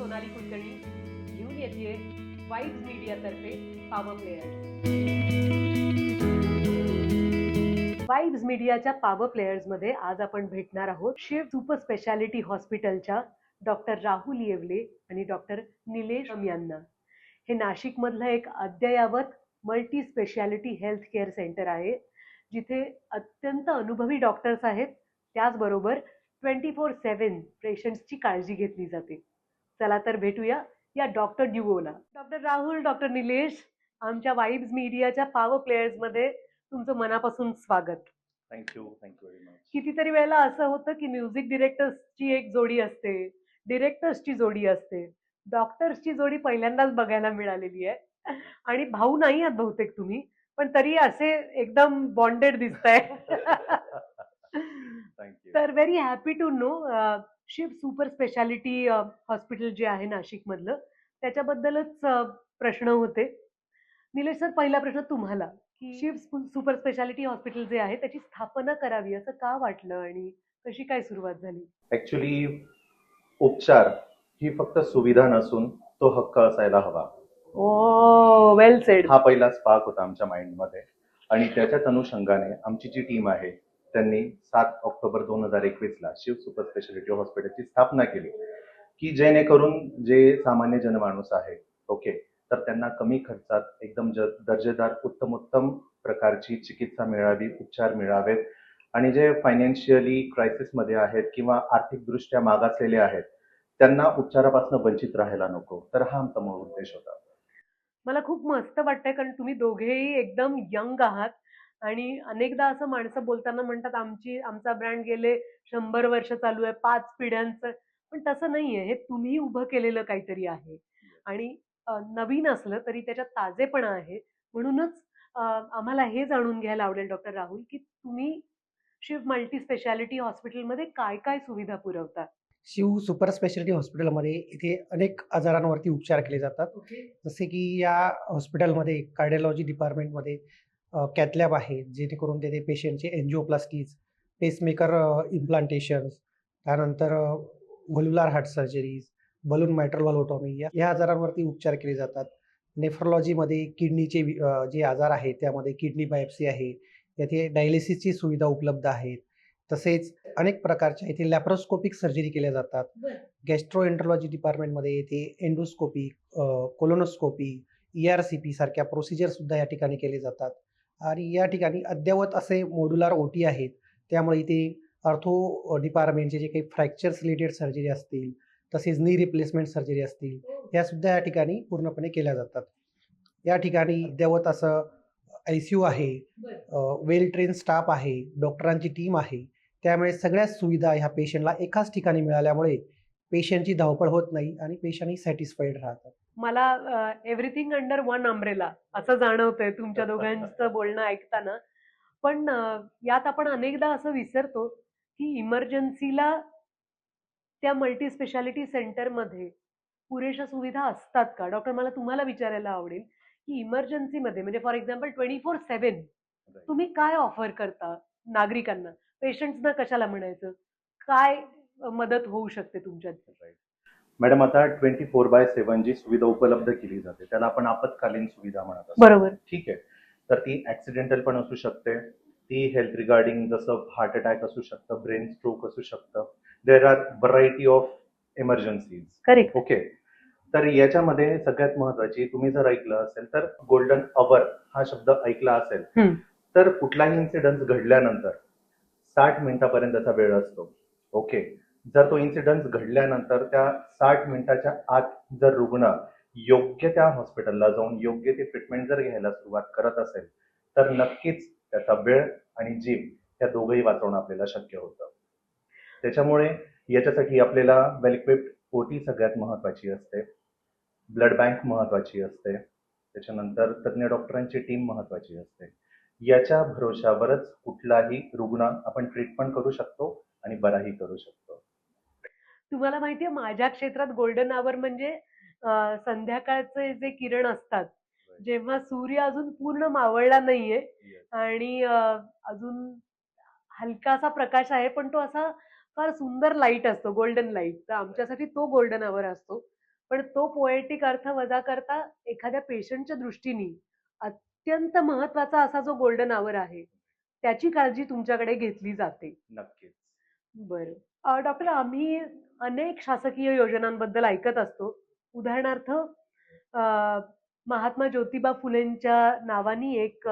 सोनाली कुलकर्णी घेऊन येते vibes मीडियातर्फे power players. Vibes मीडियाच्या पॉवर प्लेयर्समध्ये आज आपण भेटणार आहोत शिव सुपर स्पेशालिटी हॉस्पिटलच्या डॉक्टर राहुल येवले आणि डॉक्टर निलेश यांना. हे नाशिकमधलं एक अद्ययावत multi speciality health care centre आहे, जिथे अत्यंत अनुभवी डॉक्टर्स आहेत. त्याचबरोबर 24/7 पेशंट्सची काळजी घेतली जाते. चला तर भेटूया या डॉक्टर ड्युओला. डॉक्टर राहुल, डॉक्टर निलेश, आमच्या वाईब्स मीडियाच्या पॉवर प्लेयर्समध्ये तुमचं मनापासून स्वागत. Thank you very much. कितीतरी वेळेला असं होतं की म्युझिक डिरेक्टर्सची एक जोडी असते, डिरेक्टर्सची जोडी असते, डॉक्टर्सची जोडी पहिल्यांदाच बघायला मिळालेली आहे. आणि भाऊ नाही आहात बहुतेक तुम्ही, पण तरी असे एकदम बॉन्डेड दिसताय. थँक्यू. तर very happy to know. Shiv super speciality hospital जे आहे नाशिकमधलं, त्याच्याबद्दलच प्रश्न होते. निलेश सर, पहिला प्रश्न तुम्हाला, की शिव सुपर स्पेशालिटी हॉस्पिटल जे आहे त्याची स्थापना करावी असं का वाटलं आणि कशी काय सुरुवात झाली? ऍक्च्युली उपचार ही फक्त सुविधा नसून तो हक्क असायला हवा, ओ वेल सेड. हा पहिला स्पार्क होता आमच्या माइंडमध्ये. आणि त्याच्याच अनुषंगाने आमची जी टीम आहे त्यांनी 7 ऑक्टोबर 2021ला शिव सुपर स्पेशालिटी हॉस्पिटलची स्थापना केली, की जेणेकरून जे सामान्य जनमाणूस आहे, ओके, तर त्यांना कमी खर्चात एकदम दर्जेदार उत्तम प्रकारची चिकित्सा मिळावी, उपचार मिळावेत. आणि जे फायनान्शियली क्रायसिसमध्ये आहेत किंवा आर्थिकदृष्ट्या मागासलेले आहेत त्यांना उपचारापासून वंचित राहायला नको. तर हा आमचा मूळ उद्देश होता. मला खूप मस्त वाटतंय, कारण तुम्ही दोघेही एकदम यंग आहात. आणि अनेकदा असं माणसं बोलताना म्हणतात आमचा ब्रँड गेले 100 वर्ष चालू आहे, 5 पिढ्यांचं. पण तसं नाहीये, हे तुम्ही उभं केलेलं काहीतरी आहे. आणि नवीन असलं तरी त्याच्यात ताजेपणा आहे. म्हणूनच आम्हाला हे जाणून घ्यायला आवडेल डॉक्टर राहुल, की तुम्ही शिव मल्टी स्पेशालिटी हॉस्पिटलमध्ये काय काय सुविधा पुरवता? शिव सुपर स्पेशालिटी हॉस्पिटलमध्ये इथे अनेक आजारांवरती उपचार केले जातात. ओके. जसे की या हॉस्पिटलमध्ये कार्डिओलॉजी डिपार्टमेंटमध्ये कॅथ लॅब आहे, जेणेकरून तिथे पेशंटचे एन्जिओप्लास्टीज, पेसमेकर इम्प्लांटेशन्स, त्यानंतर व्हल्व्युलर हार्ट सर्जरीज, बलून मायट्रल व्हॅल्व्होटॉमी या आजारांवरती उपचार केले जातात. नेफ्रोलॉजीमध्ये किडनीचे जे आजार आहेत त्यामध्ये किडनी बायोप्सी आहे, येथे डायलिसिसची सुविधा उपलब्ध आहेत. तसेच अनेक प्रकारच्या इथे लॅप्रोस्कोपिक सर्जरी केल्या जातात. गॅस्ट्रोएंट्रोलॉजी डिपार्टमेंटमध्ये येथे एंडोस्कोपी, कोलोनोस्कोपी, ERCP सारख्या प्रोसिजर सुद्धा या ठिकाणी केले जातात. आणि या ठिकाणी अद्ययावत असे मॉड्युलर OT आहेत. त्यामुळे इथे ऑर्थो डिपार्टमेंटचे जे काही फ्रॅक्चर्स रिलेटेड सर्जरी असतील, तसेच नी रिप्लेसमेंट सर्जरी असतील, या सुद्धा या ठिकाणी पूर्णपणे केल्या जातात. या ठिकाणी अद्ययावत असं ICU आहे, वेल ट्रेन स्टाफ आहे, डॉक्टरांची टीम आहे. त्यामुळे सगळ्याच सुविधा ह्या पेशंटला एकाच ठिकाणी मिळाल्यामुळे पेशंटची धावपळ होत नाही आणि पेशंटही सॅटिस्फाईड राहतात. मला एव्हरीथिंग अंडर वन अम्ब्रेला असं जाणवतंय तुमच्या दोघांचं बोलणं ऐकताना. पण यात आपण अनेकदा असं विसरतो की इमर्जन्सीला त्या मल्टी स्पेशालिटी सेंटरमध्ये पुरेशा सुविधा असतात का? डॉक्टर, मला तुम्हाला विचारायला आवडेल की इमर्जन्सीमध्ये म्हणजे फॉर एक्झाम्पल 24/7 तुम्ही काय ऑफर करता नागरिकांना? पेशंट्सना कशाला म्हणायचं, काय मदत होऊ शकते तुमच्यात? मॅडम, आता 24/7 जी सुविधा उपलब्ध केली जाते त्याला आपण आपत्कालीन सुविधा म्हणत असतो. बरोबर. ठीक आहे. तर ती ऍक्सिडेंटल पण असू शकते, ती हेल्थ रिगार्डिंग जसं हार्ट अटॅक असू शकतं, ब्रेन स्ट्रोक असू शकतं. There are variety of emergencies. Correct. Okay. तर याच्यामध्ये सगळ्यात महत्वाची, तुम्ही जर ऐकलं असेल तर गोल्डन अवर हा शब्द ऐकला असेल, तर कुठलाही इन्सिडन्स घडल्यानंतर 60 मिनिटापर्यंतचा वेळ असतो. ओके. जर तो इन्सिडन्स घडल्यानंतर त्या 60 मिनिटाच्या आत जर रुग्ण योग्य त्या हॉस्पिटलला जाऊन योग्य ते ट्रीटमेंट जर घ्यायला सुरुवात करत असेल तर नक्कीच त्याचा वेळ आणि जीव या दोघंही वाचवणं आपल्याला शक्य होतं. त्याच्यामुळे याच्यासाठी आपल्याला वेल इक्विप्ड OT सगळ्यात महत्वाची असते, ब्लड बँक महत्वाची असते, त्याच्यानंतर तज्ज्ञ डॉक्टरांची टीम महत्वाची असते. याच्या भरोशावरच कुठलाही रुग्ण आपण ट्रीटमेंट करू शकतो आणि बराही करू शकतो. तुम्हाला माहितीये, माझ्या क्षेत्रात गोल्डन आवर म्हणजे संध्याकाळचे जे किरण असतात, जेव्हा सूर्य अजून पूर्ण मावळला नाहीये आणि अजून हलकासा प्रकाश आहे, पण तो असा फार सुंदर लाईट असतो, गोल्डन लाईट. तर आमच्यासाठी तो गोल्डन आवर असतो. पण तो पोएटिक अर्थ वजा करता एखाद्या पेशंटच्या दृष्टीने अत्यंत महत्वाचा असा जो गोल्डन आवर आहे त्याची काळजी तुमच्याकडे घेतली जाते. नक्कीच. बरं. डॉक्टर, आम्ही अनेक शासकीय योजनांबद्दल ऐकत असतो. उदाहरणार्थ महात्मा ज्योतिबा फुलेंच्या नावानी एक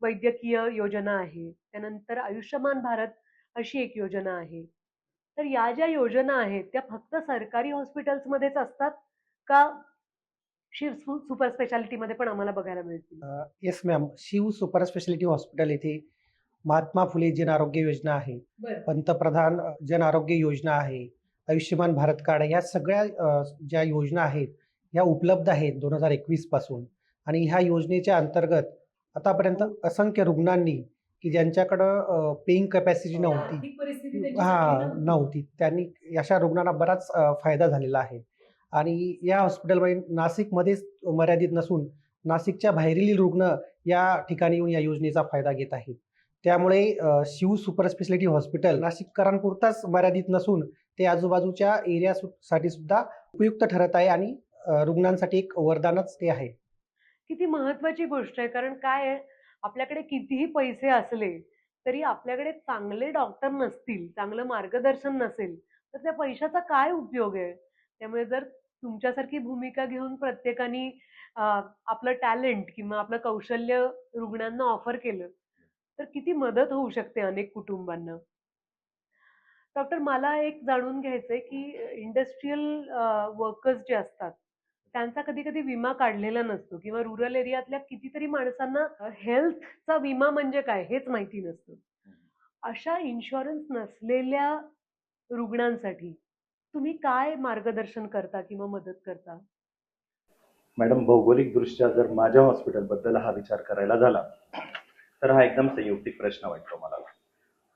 वैद्यकीय योजना आहे. त्यानंतर आयुष्यमान भारत अशी एक योजना आहे. तर या ज्या योजना आहेत त्या फक्त सरकारी हॉस्पिटल्समध्येच असतात का शिव सुपर स्पेशालिटीमध्ये पण आम्हाला बघायला मिळतील? Yes ma'am, Shiv super speciality hospital येथे महात्मा फुले जन आरोग्य योजना आहे, पंतप्रधान जन आरोग्य योजना आहे, आयुष्यमान भारत कार्ड, या सगळ्या ज्या योजना आहेत ह्या उपलब्ध आहेत 2021 पासून. आणि ह्या योजनेच्या अंतर्गत आतापर्यंत असंख्य रुग्णांनी की ज्यांच्याकडं पेइंग कॅपॅसिटी नव्हती, आर्थिक परिस्थिती त्यांच्यासाठी हां, नव्हती, त्यांनी अशा रुग्णांना बराच फायदा झालेला आहे. आणि या हॉस्पिटलमध्ये नाशिकमध्येच मर्यादित नसून नाशिकच्या बाहेरील रुग्ण या ठिकाणी येऊन या योजनेचा फायदा घेत आहेत. त्यामुळे शिव सुपर स्पेशालिटी हॉस्पिटल नाशिककरांपुरताच मर्यादित नसून ते आजूबाजूच्या एरियासाठी सुद्धा उपयुक्त ठरत आहे आणि रुग्णांसाठी एक वरदानच ते आहे. किती महत्वाची गोष्ट आहे. कारण काय आहे, आपल्याकडे कितीही पैसे असले तरी आपल्याकडे चांगले डॉक्टर नसतील, चांगलं मार्गदर्शन नसेल तर त्या पैशाचा काय उपयोग आहे? त्यामुळे जर तुमच्यासारखी भूमिका घेऊन प्रत्येकाने आपलं टॅलेंट किंवा आपलं कौशल्य रुग्णांना ऑफर केलं तर किती मदत होऊ शकते अनेक कुटुंबांना. डॉक्टर, मला एक जाणून घ्यायचंय की इंडस्ट्रियल वर्कर्स जे असतात त्यांचा कधी कधी विमा काढलेला नसतो किंवा रुरल एरियातल्या कितीतरी माणसांना हेल्थचा विमा म्हणजे काय हेच माहिती नसतं. अशा इन्शुरन्स नसलेल्या रुग्णांसाठी तुम्ही काय मार्गदर्शन करता किंवा मदत करता? मॅडम, भौगोलिकदृष्ट्या जर माझ्या हॉस्पिटलबद्दल हा विचार करायला झाला तर हा एकदम संयुक्तिक प्रश्न वाटतो मला.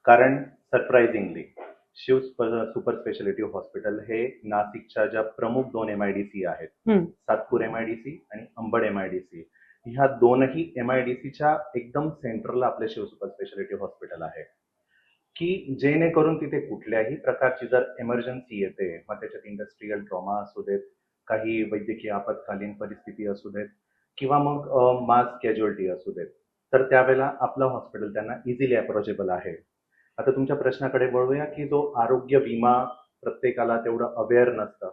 कारण surprisingly Shiv super speciality hospital हे नाशिकच्या ज्या प्रमुख 2 MIDC आहेत, सातपूर MIDC आणि अंबड MIDC, ह्या दोनही MIDCच्या एकदम सेंटरला आपले शिव सुपर स्पेशालिटी हॉस्पिटल आहे. की जेणेकरून तिथे कुठल्याही प्रकारची जर इमर्जन्सी येते, मग त्याच्यात इंडस्ट्रियल ट्रॉमा असू देत, काही वैद्यकीय आपत्कालीन परिस्थिती असू देत किंवा मग मास कॅज्युअल्टी असू देत, तर त्यावेळेला आपलं हॉस्पिटल त्यांना इझिली अप्रोचेबल आहे. आता तुमच्या प्रश्नाकडे वळूया की जो आरोग्य विमा प्रत्येकाला तेवढं अवेअर नसतं,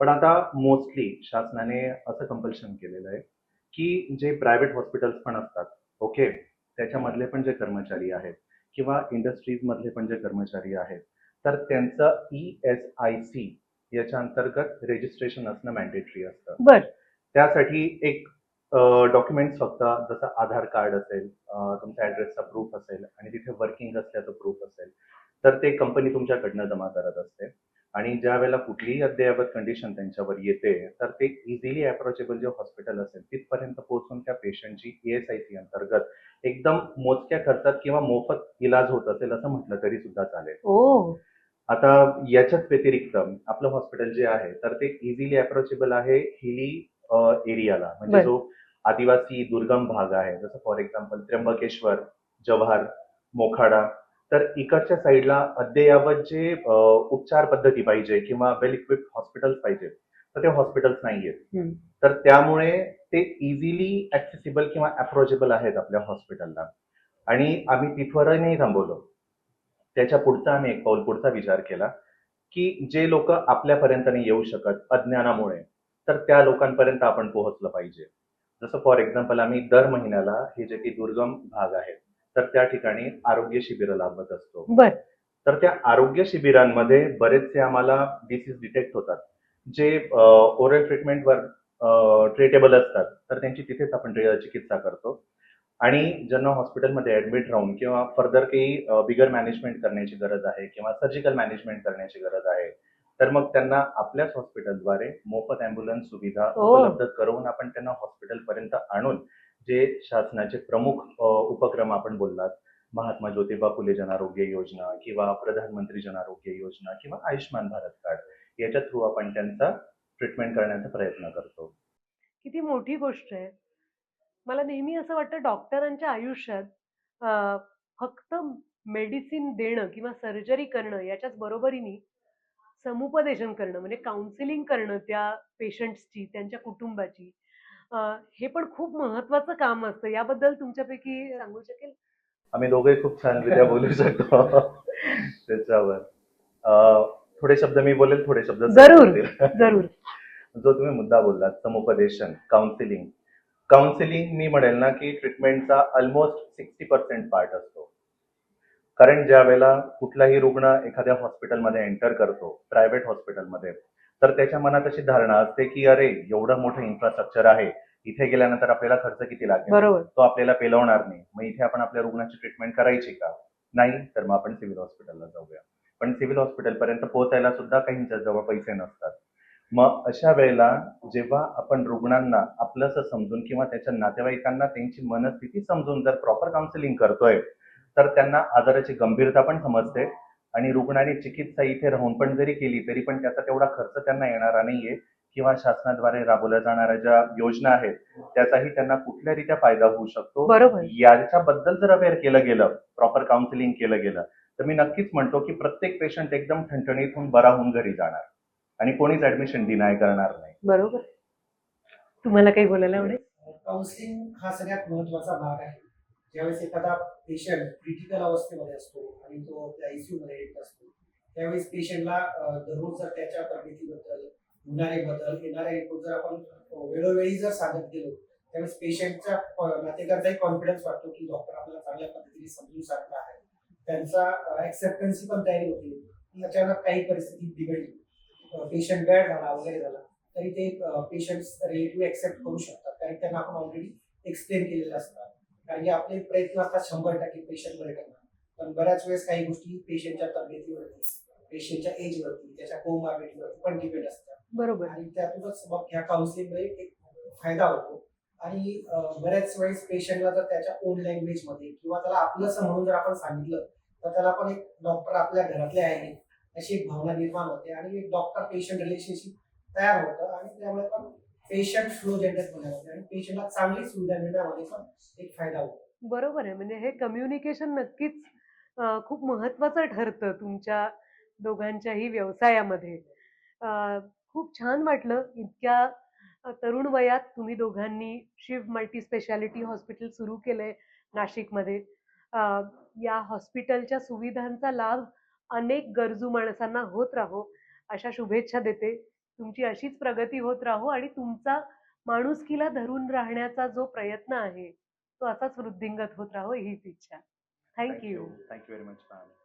पण आता मोस्टली शासनाने असं कंपल्शन केलेलं आहे की जे प्रायव्हेट हॉस्पिटल्स पण असतात, ओके, त्याच्यामधले पण जे कर्मचारी आहेत किंवा इंडस्ट्रीज मधले पण जे कर्मचारी आहेत, तर त्यांचं ESIC याच्या अंतर्गत रजिस्ट्रेशन असणं मॅन्डेटरी असतं. बर. त्यासाठी एक डॉक्युमेंट्स फक्त जसं आधार कार्ड असेल, तुमच्या ऍड्रेसचा प्रूफ असेल आणि तिथे वर्किंग असल्याचं प्रूफ असेल, तर ते कंपनी तुमच्याकडनं जमा करत असते. आणि ज्या वेळेला कुठलीही अद्ययावत कंडिशन त्यांच्यावर येते तर ते इझिली अप्रोचेबल जे हॉस्पिटल असेल तिथपर्यंत पोहोचून त्या पेशंटची ESIC अंतर्गत एकदम मोजक्या खर्चात किंवा मोफत इलाज होत असेल असं म्हटलं तरी सुद्धा चालेल. आता याच्याच व्यतिरिक्त आपलं हॉस्पिटल जे आहे तर ते इझिली अप्रोचेबल आहे हिली एरियाला, म्हणजे जो आदिवासी दुर्गम भाग आहे, जसं फॉर एक्झाम्पल त्र्यंबकेश्वर, जव्हार, मोखाडा, तर इकडच्या साईडला अद्ययावत जे उपचार पद्धती पाहिजे किंवा वेल इक्विप्ड हॉस्पिटल्स पाहिजे तर ते हॉस्पिटल्स नाहीयेत. तर त्यामुळे ते इझिली ऍक्सेसिबल किंवा अप्रोचेबल आहेत आपल्या हॉस्पिटलला. आणि आम्ही तिथवरही नाही थांबवलो, त्याच्या पुढचा आम्ही एक पाऊल पुढचा विचार केला की जे लोक आपल्यापर्यंत नाही येऊ शकत अज्ञानामुळे, तर त्या लोकांपर्यंत आपण पोहोचलं पाहिजे. जसं फॉर एक्झाम्पल आम्ही दर महिन्याला हे जे काही दुर्गम भाग आहेत तर त्या ठिकाणी आरोग्य शिबिरं लावत असतो. तर त्या आरोग्य शिबिरांमध्ये बरेचसे आम्हाला डिसीज डिटेक्ट होतात जे ओरल ट्रीटमेंटवर ट्रीटेबल असतात, तर त्यांची तिथेच आपण चिकित्सा करतो. आणि ज्यांना हॉस्पिटलमध्ये ऍडमिट राहून किंवा फर्दर काही बिगर मॅनेजमेंट करण्याची गरज आहे किंवा सर्जिकल मॅनेजमेंट करण्याची गरज आहे, तर मग त्यांना आपल्याच हॉस्पिटलद्वारे मोफत अँब्युलन्स सुविधा उपलब्ध करून आपण त्यांना हॉस्पिटलपर्यंत आणून जे शासनाचे प्रमुख उपक्रम आपण बोललात, महात्मा ज्योतिबा फुले जन आरोग्य योजना किंवा प्रधानमंत्री जन आरोग्य योजना किंवा आयुष्यमान भारत कार्ड, याच्या थ्रू आपण त्यांचा ट्रीटमेंट करण्याचा प्रयत्न करतो. किती मोठी गोष्ट आहे. मला नेहमी असं वाटतं डॉक्टरांच्या आयुष्यात फक्त मेडिसिन देणं किंवा सर्जरी करणं याच्याच बरोबरीने समुपदेशन करणं म्हणजे काउन्सिलिंग करणं त्या पेशंट्सची, त्यांच्या कुटुंबाची, अ, हे पण खूप महत्वाचं काम असतं. याबद्दल तुमच्यापैकी सांगू शकेल? आम्ही दोघे खूप छानरित्या बोलू शकतो त्याच्यावर. अ, थोडे शब्द मी बोलेल, थोडे शब्द सर जरूर, बोलतील. जरूर. जो तुम्ही मुद्दा बोललात, समुपदेशन, काउन्सिलिंग. काउन्सिलिंग मी म्हणेल ना की ट्रीटमेंटचा ऑलमोस्ट 60% पार्ट असतो. कारण ज्या वेळेला कुठलाही रुग्ण एखाद्या हॉस्पिटलमध्ये एंटर करतो, प्रायव्हेट हॉस्पिटलमध्ये, तर त्याच्या मनात अशी धारणा असते की अरे एवढं मोठं इन्फ्रास्ट्रक्चर आहे, इथे गेल्यानंतर आपल्याला खर्च किती लागेल, बरोबर. तो आपल्याला पेलवणार नाही, मग इथे आपण आपल्या रुग्णाची ट्रीटमेंट करायची का? नाही, तर मग आपण सिव्हिल हॉस्पिटलला जाऊया. पण सिव्हिल हॉस्पिटलपर्यंत पोहोचायला सुद्धा काहींच्या जवळ पैसे नसतात. मग अशा वेळेला जेव्हा आपण रुग्णांना आपलंसं समजून किंवा त्याच्या नातेवाईकांना त्यांची मनस्थिती समजून जर प्रॉपर काउन्सिलिंग करतोय, तर त्यांना आजाराची गंभीरता पण समजते आणि रुग्णाने चिकित्सा इथे राहून पण जरी केली तरी पण त्याचा तेवढा खर्च त्यांना येणारा नाहीये किंवा शासनाद्वारे राबवल्या जाणाऱ्या ज्या योजना आहेत त्याचाही त्यांना कुठल्यारीत्या फायदा होऊ शकतो. बरोबर. याच्याबद्दल जर अवेअर केलं गेलं, प्रॉपर काउन्सिलिंग केलं गेलं, तर मी नक्कीच म्हणतो की प्रत्येक पेशंट एकदम ठणठणीत होऊन बरा होऊन घरी जाणार आणि कोणीच ऍडमिशन डिनाय करणार नाही. बरोबर. तुम्हाला काही बोलायला आवडेल? काउन्सिलिंग हा सगळ्यात महत्वाचा भाग आहे. ज्यावेळेस एखादा पेशंट क्रिटिकल अवस्थेमध्ये असतो आणि तो आपल्या आयसीयू मध्ये येत असतो, त्यावेळेस पेशंटला दररोज जर त्याच्या तब्येतीबद्दल, होणारे बदल, येणारे रिपोर्ट जर आपण वेळोवेळी जर सांगत गेलो, त्यावेळेस पेशंटच्या नातेवाईकांचाही कॉन्फिडन्स वाटतो की डॉक्टर आपल्याला चांगल्या पद्धतीने समजून सांगत आहे. त्यांचा ऍक्सेप्टन्सी पण तयारी होते की अचानक काही परिस्थिती बिघडली, पेशंट बॅड झाला वगैरे झाला, तरी ते पेशंट्स रिलेटिव्ह ऍक्सेप्ट करू शकतात, कारण त्यांना आपण ऑलरेडी एक्सप्लेन केलेलं असतात. कारण की आपले प्रयत्न असतात 100% पेशंट बरे करणार, पण बऱ्याच वेळेस काही गोष्टी पेशंटच्या तब्येतीवरती, पेशंटच्या एजवरती, त्याच्या कोमॉर्बिडिटीवरती पण डिपेंड असतात. बरोबर. आणि त्यातूनच मग ह्या काउन्सिलिंगमध्ये एक फायदा होतो. आणि बऱ्याच वेळेस पेशंटला जर त्याच्या ओन लँग्वेजमध्ये किंवा त्याला आपलंसं म्हणून जर आपण सांगितलं, तर त्याला पण एक डॉक्टर आपल्या घरातले आहे अशी एक भावना निर्माण होते आणि एक डॉक्टर पेशंट रिलेशनशिप तयार होतं आणि त्यामुळे पण पेशंट फ्लो जनरेट होण्यामध्ये आणि पेशंटला चांगली सुविधा मिळण्यामध्ये पण एक फायदा होतो. बरोबर आहे. म्हणजे हे कम्युनिकेशन नक्कीच खूप महत्वाचं ठरतं तुमच्या दोघांच्याही व्यवसायामध्ये. अ, खूप छान वाटलं इतक्या तरुण वयात तुम्ही दोघांनी शिव मल्टी स्पेशालिटी हॉस्पिटल सुरू केलंय नाशिकमध्ये. अ, या हॉस्पिटलच्या सुविधांचा लाभ अनेक गरजू माणसांना होत राहो, अशा शुभेच्छा देते. तुमची अशीच प्रगती होत राहो आणि तुमचा माणुसकीला धरून राहण्याचा जो प्रयत्न आहे, तो असाच वृद्धिंगत होत राहो हीच इच्छा. Thank you. Thank you very much ma'am.